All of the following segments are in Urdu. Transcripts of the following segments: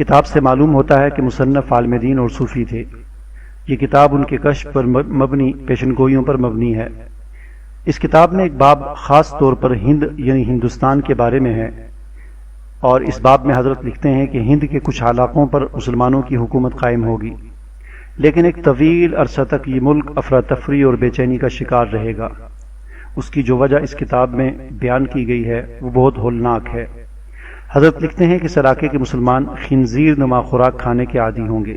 کتاب سے معلوم ہوتا ہے کہ مصنف عالم دین اور صوفی تھے۔ یہ کتاب ان کے کشف پر مبنی پیشن گوئیوں پر مبنی ہے۔ اس کتاب میں ایک باب خاص طور پر ہند یعنی ہندوستان کے بارے میں ہے، اور اس باب میں حضرت لکھتے ہیں کہ ہند کے کچھ علاقوں پر مسلمانوں کی حکومت قائم ہوگی، لیکن ایک طویل عرصہ تک یہ ملک افراتفری اور بے چینی کا شکار رہے گا۔ اس کی جو وجہ اس کتاب میں بیان کی گئی ہے وہ بہت ہولناک ہے۔ حضرت لکھتے ہیں کہ اس علاقے کے مسلمان خنزیر نما خوراک کھانے کے عادی ہوں گے،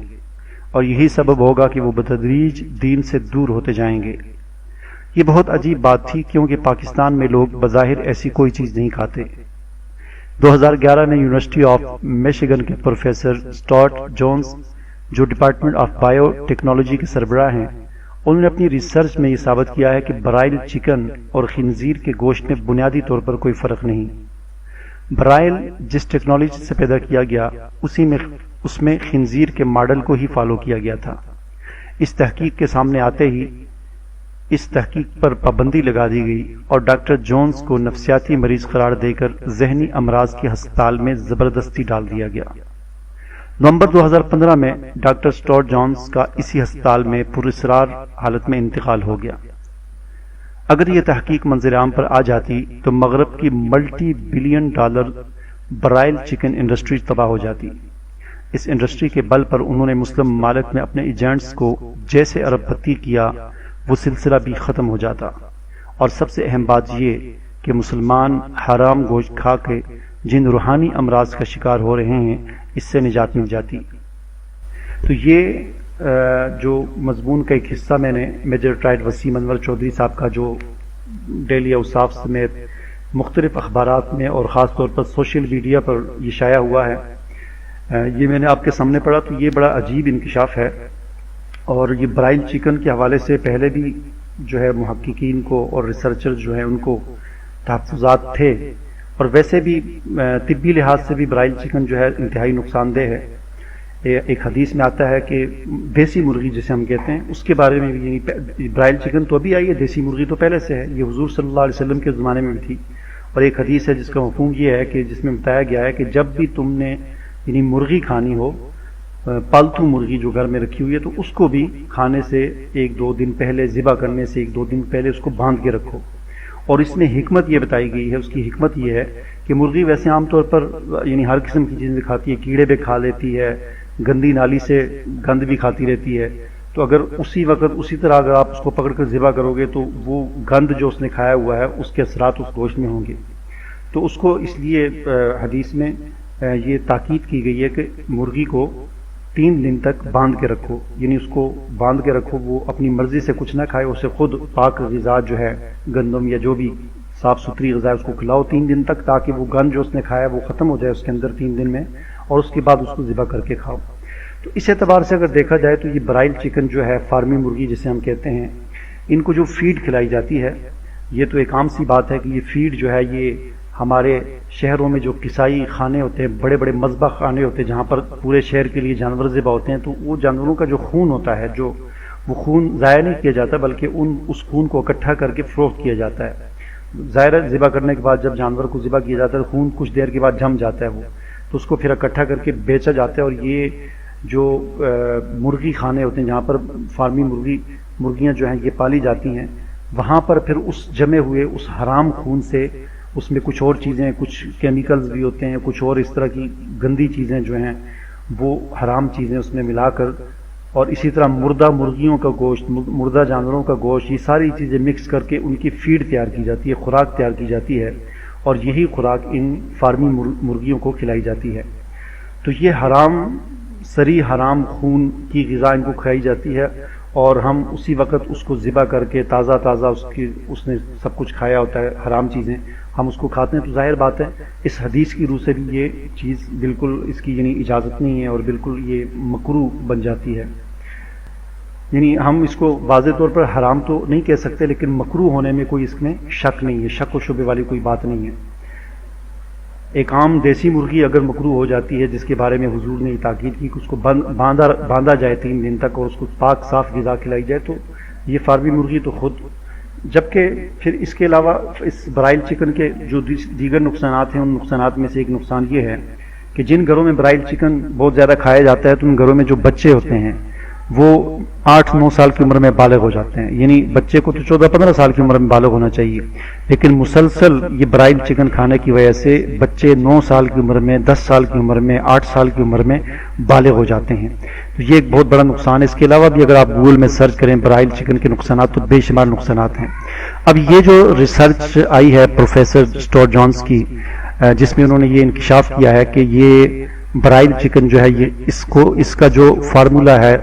اور یہی سبب ہوگا کہ وہ بتدریج دین سے دور ہوتے جائیں گے۔ یہ بہت عجیب بات تھی، کیونکہ پاکستان میں لوگ بظاہر ایسی کوئی چیز نہیں کھاتے۔ 2011 میں یونیورسٹی آف میشیگن کے پروفیسر سٹارٹ جونز، جو ڈپارٹمنٹ آف بائیو ٹیکنالوجی کے سربراہ ہیں، انہوں نے اپنی ریسرچ میں یہ ثابت کیا ہے کہ برائل چکن اور خنزیر کے گوشت میں بنیادی طور پر کوئی فرق نہیں۔ برائل جس ٹیکنالوجی سے پیدا کیا گیا اس میں خنزیر کے ماڈل کو ہی فالو کیا گیا تھا۔ اس تحقیق کے سامنے آتے ہی اس تحقیق پر پابندی لگا دی گئی، اور ڈاکٹر جونز کو نفسیاتی مریض قرار دے کر ذہنی امراض کے ہسپتال میں زبردستی ڈال دیا گیا۔ نومبر 2015 میں ڈاکٹر سٹارٹ جونز کا اسی ہسپتال میں پراسرار حالت میں انتقال ہو گیا۔ اگر یہ تحقیق منظر عام پر آ جاتی تو مغرب کی multi billion dollar broil chicken industry تباہ ہو جاتی۔ اس انڈسٹری کے بل پر انہوں نے مسلم ممالک میں اپنے ایجنٹس کو جیسے ارب پتی کیا، وہ سلسلہ بھی ختم ہو جاتا۔ اور سب سے اہم بات یہ کہ مسلمان حرام گوشت کھا کے جن روحانی امراض کا شکار ہو رہے ہیں، اس سے نجات مل جاتی۔ تو یہ جو مضمون کا ایک حصہ میں نے میجر ٹرائیڈ وسیم انور چودھری صاحب کا جو ڈیلی اوصاف سمیت مختلف اخبارات میں اور خاص طور پر سوشل میڈیا پر یہ شائع ہوا ہے، یہ میں نے آپ کے سامنے پڑھا، تو یہ بڑا عجیب انکشاف ہے۔ اور یہ برائل چکن کے حوالے سے پہلے بھی جو ہے محققین کو اور ریسرچر جو ہیں ان کو تحفظات تھے، اور ویسے بھی طبی لحاظ سے بھی برائل چکن جو ہے انتہائی نقصان دہ ہے۔ ایک حدیث میں آتا ہے کہ دیسی مرغی جسے ہم کہتے ہیں، اس کے بارے میں بھی برائل چکن تو ابھی آئی ہے، دیسی مرغی تو پہلے سے ہے، یہ حضور صلی اللہ علیہ وسلم کے زمانے میں بھی تھی۔ اور ایک حدیث ہے جس کا مفہوم یہ ہے کہ جس میں بتایا گیا ہے کہ جب بھی تم نے یعنی مرغی کھانی ہو، پالتو مرغی جو گھر میں رکھی ہوئی ہے، تو اس کو بھی کھانے سے ایک دو دن پہلے، ذبح کرنے سے ایک دو دن پہلے اس کو باندھ کے رکھو۔ اور اس میں حکمت یہ بتائی گئی ہے، اس کی حکمت یہ ہے کہ مرغی ویسے عام طور پر یعنی ہر قسم کی چیزیں کھاتی ہے، کیڑے بھی کھا لیتی ہے، گندی نالی سے گند بھی کھاتی رہتی ہے، تو اگر اسی وقت اسی طرح اگر آپ اس کو پکڑ کر ذبح کرو گے تو وہ گند جو اس نے کھایا ہوا ہے اس کے اثرات اس گوشت میں ہوں گے۔ تو اس کو اس لیے حدیث میں یہ تاکید کی گئی ہے کہ مرغی کو 3 دن تک باندھ کے رکھو، یعنی اس کو باندھ کے رکھو، وہ اپنی مرضی سے کچھ نہ کھائے، اسے خود پاک غذا جو ہے گندم یا جو بھی صاف ستھری غذا ہے اس کو کھلاؤ 3 دن تک، تاکہ وہ گند جو اس نے کھایا وہ ختم ہو جائے اس کے اندر 3 دن میں، اور اس کے بعد اس کو ذبح کر کے کھاؤ۔ تو اس اعتبار سے اگر دیکھا جائے تو یہ برائل چکن جو ہے، فارمی مرغی جسے ہم کہتے ہیں، ان کو جو فیڈ کھلائی جاتی ہے، یہ تو ایک عام سی بات ہے کہ یہ فیڈ جو ہے یہ ہمارے شہروں میں جو قصائی خانے ہوتے ہیں، بڑے بڑے مذبح خانے ہوتے ہیں جہاں پر پورے شہر کے لیے جانور ذبح ہوتے ہیں، تو وہ جانوروں کا جو خون ہوتا ہے، جو وہ خون ضائع نہیں کیا جاتا بلکہ اس خون کو اکٹھا کر کے فروخت کیا جاتا ہے۔ ظاہر ہے ذبح کرنے کے بعد جب جانور کو ذبح کیا جاتا ہے خون کچھ دیر کے بعد جم جاتا ہے، وہ تو اس کو پھر اکٹھا کر کے بیچا جاتا ہے۔ اور یہ جو مرغی خانے ہوتے ہیں جہاں پر فارمی مرغیاں جو ہیں یہ پالی جاتی ہیں، وہاں پر پھر اس جمے ہوئے اس حرام خون سے اس میں کچھ اور چیزیں، کچھ کیمیکلز بھی ہوتے ہیں، کچھ اور اس طرح کی گندی چیزیں جو ہیں وہ حرام چیزیں اس میں ملا کر، اور اسی طرح مردہ مرغیوں کا گوشت، مردہ جانوروں کا گوشت، یہ ساری چیزیں مکس کر کے ان کی فیڈ تیار کی جاتی ہے، خوراک تیار کی جاتی ہے، اور یہی خوراک ان فارمی مرغیوں کو کھلائی جاتی ہے۔ تو یہ حرام خون کی غذا ان کو کھلائی جاتی ہے، اور ہم اسی وقت اس کو ذبح کر کے تازہ اس نے سب کچھ کھایا ہوتا ہے حرام چیزیں، ہم اس کو کھاتے ہیں۔ تو ظاہر بات ہے اس حدیث کی روح سے بھی یہ چیز بالکل اس کی یعنی اجازت نہیں ہے، اور بالکل یہ مکروہ بن جاتی ہے۔ یعنی ہم اس کو واضح طور پر حرام تو نہیں کہہ سکتے، لیکن مکروہ ہونے میں کوئی اس میں شک نہیں ہے، شک و شبے والی کوئی بات نہیں ہے۔ ایک عام دیسی مرغی اگر مکروہ ہو جاتی ہے، جس کے بارے میں حضور نے تاکید کی کہ اس کو باندھا جائے 3 دن تک اور اس کو پاک صاف غذا کھلائی جائے، تو یہ فارمی مرغی تو خود، جبکہ پھر اس کے علاوہ اس برائل چکن کے جو دیگر نقصانات ہیں، ان نقصانات میں سے ایک نقصان یہ ہے کہ جن گھروں میں برائل چکن بہت زیادہ کھایا جاتا ہے تو ان گھروں میں جو بچے ہوتے ہیں وہ 8-9 سال کی عمر میں بالغ ہو جاتے ہیں، یعنی بچے کو تو 14-15 سال کی عمر میں بالغ ہونا چاہیے، لیکن مسلسل یہ برائل چکن کھانے کی وجہ سے بچے 9 سال کی عمر میں، 10 سال کی عمر میں، 8 سال کی عمر میں بالغ ہو جاتے ہیں۔ تو یہ ایک بہت بڑا نقصان ہے۔ اس کے علاوہ بھی اگر آپ گوگل میں سرچ کریں برائل چکن کے نقصانات تو بے شمار نقصانات ہیں۔ اب یہ جو ریسرچ آئی ہے پروفیسر اسٹورٹ جونز کی، جس میں انہوں نے یہ انکشاف کیا ہے کہ یہ برائل چکن جو ہے یہ اس کا جو فارمولا ہے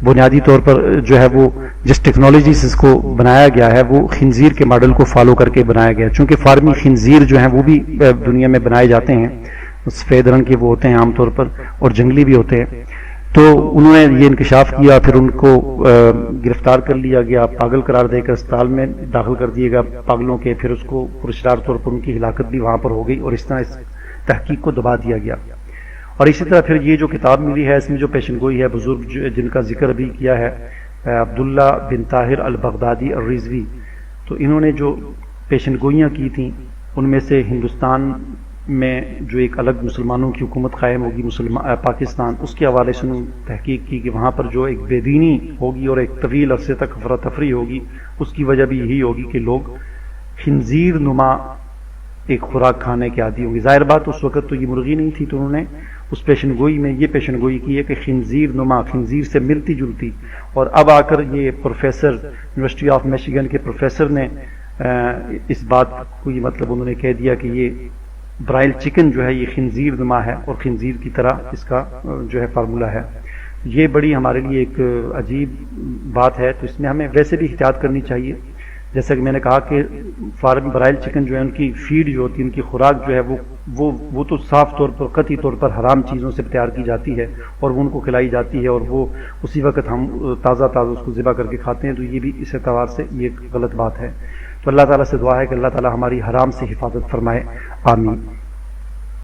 بنیادی طور پر جو ہے وہ جس ٹیکنالوجی سے اس کو بنایا گیا ہے وہ خنزیر کے ماڈل کو فالو کر کے بنایا گیا ہے، چونکہ فارمی خنزیر جو ہیں وہ بھی دنیا میں بنائے جاتے ہیں، سفید رنگ کے وہ ہوتے ہیں عام طور پر اور جنگلی بھی ہوتے ہیں۔ تو انہوں نے یہ انکشاف کیا، پھر ان کو گرفتار کر لیا گیا، پاگل قرار دے کر اسپتال میں داخل کر دیے گا پاگلوں کے، پھر اس کو پراسرار طور پر ان کی ہلاکت بھی وہاں پر ہو گئی اور اس طرح اس تحقیق کو دبا دیا گیا۔ اور اسی طرح پھر یہ جو کتاب ملی ہے اس میں جو پیشن گوئی ہے بزرگ جن کا ذکر بھی کیا ہے عبداللہ بن طاہر البغدادی الرضوی، تو انہوں نے جو پیشن گوئیاں کی تھیں ان میں سے ہندوستان میں جو ایک الگ مسلمانوں کی حکومت قائم ہوگی پاکستان، اس کے حوالے سے انہوں نے تحقیق کی کہ وہاں پر جو ایک بے دینی ہوگی اور ایک طویل عرصے تک افراتفری ہوگی، اس کی وجہ بھی یہی ہوگی کہ لوگ خنزیر نما ایک خوراک کھانے کے عادی ہوں گے۔ ظاہر بات اس وقت تو یہ مرغی نہیں تھی، تو انہوں نے اس پیشن گوئی میں یہ پیشن گوئی کی ہے کہ خنزیر نما، خنزیر سے ملتی جلتی، اور اب آ کر یہ پروفیسر یونیورسٹی آف میشیگن کے پروفیسر نے اس بات کو یہ مطلب انہوں نے کہہ دیا کہ یہ برائل چکن جو ہے یہ خنزیر نما ہے اور خنزیر کی طرح اس کا جو ہے فارمولہ ہے۔ یہ بڑی ہمارے لیے ایک عجیب بات ہے، تو اس میں ہمیں ویسے بھی احتیاط کرنی چاہیے۔ جیسا کہ میں نے کہا کہ فارم برائل چکن جو ہے ان کی فیڈ جو ہوتی ہے، ان کی خوراک جو ہے وہ تو صاف طور پر قطعی طور پر حرام چیزوں سے تیار کی جاتی ہے اور وہ ان کو کھلائی جاتی ہے، اور وہ اسی وقت ہم تازہ اس کو ذبح کر کے کھاتے ہیں، تو یہ بھی اس اعتبار سے یہ ایک غلط بات ہے۔ تو اللہ تعالیٰ سے دعا ہے کہ اللہ تعالیٰ ہماری حرام سے حفاظت فرمائے، آمین۔